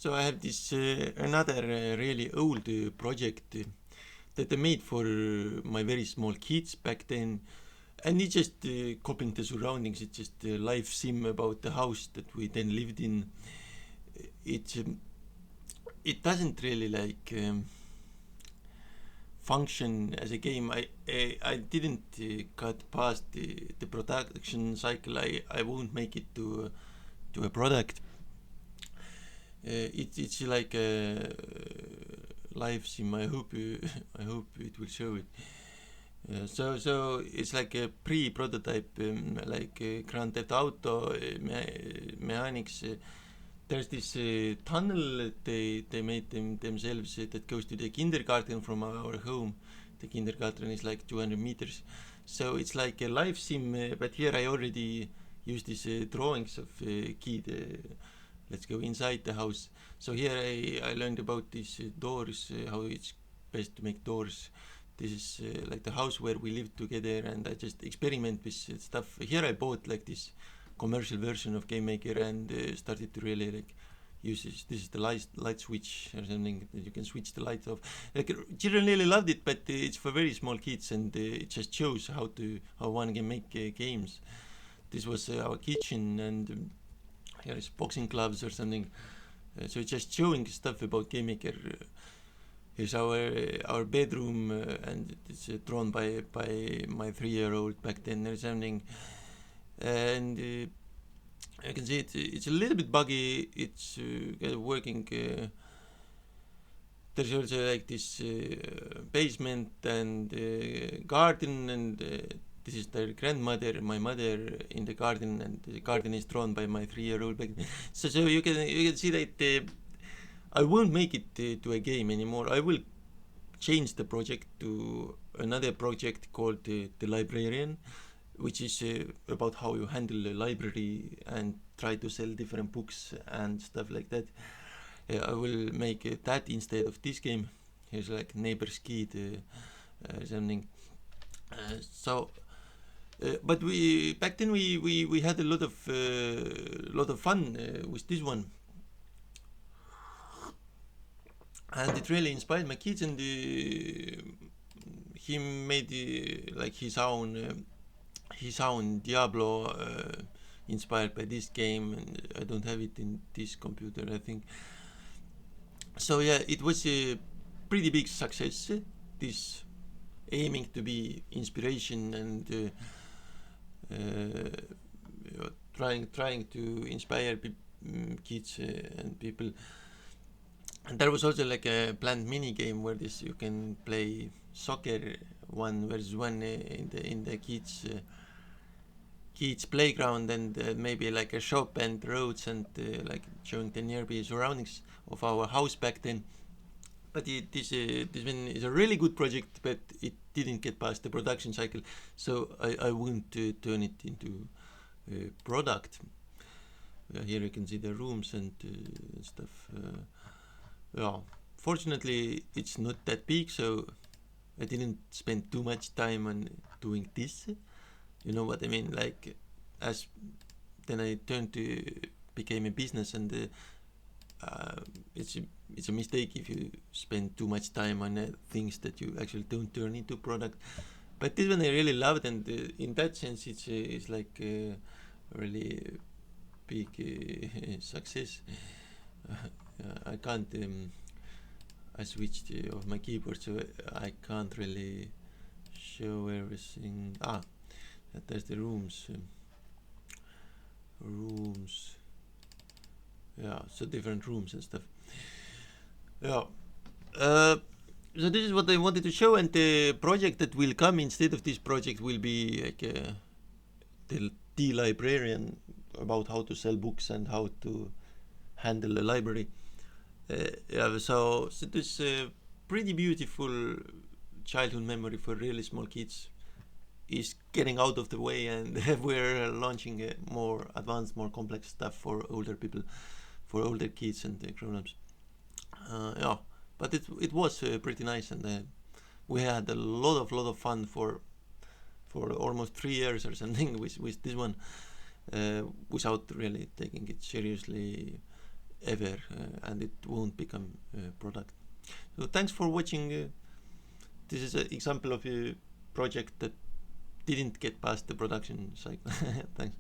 So I have this another really old project that I made for my very small kids back then, and it's just copying the surroundings. It's just a live sim about the house that we then lived in. It it doesn't really function as a game. I didn't cut past the production cycle. I won't make it to a product. It's like a live sim. I hope I hope it will show it. So it's like a pre-prototype, like Grand Theft Auto mechanics. There's this tunnel they made themselves that goes to the kindergarten from our home. The kindergarten is like 200 meters. So it's like a live sim, but here I already use these drawings of kid. Let's go inside the house. So here I learned about these doors, how it's best to make doors. This is like the house where we live together, and I just experiment with stuff. Here I bought like this commercial version of Game Maker and started to really like use this is the light switch or something that you can switch the lights off. Like children really loved it, but it's for very small kids, and it just shows how one can make games. This was our kitchen, and here is boxing gloves or something. So it's just showing stuff about Game Maker. Here's our bedroom, and it's drawn by my 3-year-old back then or something. And you can see it's a little bit buggy. It's working. There's also like this basement and garden, and this is their grandmother, my mother, in the garden, and the garden is drawn by my 3-year-old back then. So you can see that I won't make it to a game anymore. I will change the project to another project called the Librarian, which is about how you handle a library and try to sell different books and stuff like that. I will make that instead of this game. Here's like Neighbor's Kid, something. But we back then we had a lot of fun with this one, and it really inspired my kids. And he made like his own Diablo, inspired by this game, and I don't have it in this computer, I think. So yeah, it was a pretty big success. This aiming to be inspiration and trying to inspire kids and people. And there was also like a planned mini game where this you can play soccer 1 versus 1 in the kids playground, and maybe like a shop and roads, and like showing the nearby surroundings of our house back then. But this one is a really good project, but it didn't get past the production cycle, so I won't turn it into a product. Here you can see the rooms and stuff. Yeah, fortunately it's not that big, so I didn't spend too much time on doing this. You know what I mean? Like, as then I turned to became a business, and it's a mistake if you spend too much time on things that you actually don't turn into product. But this one I really loved, and in that sense it's like a really big success. I can't. I switched off my keyboard, so I can't really show everything. There's the rooms. Rooms. Yeah, so different rooms and stuff. Yeah. So this is what I wanted to show, and the project that will come instead of this project will be like the librarian, about how to sell books and how to handle a library. Yeah, so this pretty beautiful childhood memory for really small kids is getting out of the way, and we're launching more advanced, more complex stuff for older people, for older kids and grown-ups. Yeah, but it was pretty nice, and we had a lot of fun for almost 3 years or something with this one, without really taking it seriously. ever, and it won't become a product. So thanks for watching. This is an example of a project that didn't get past the production cycle. Thanks.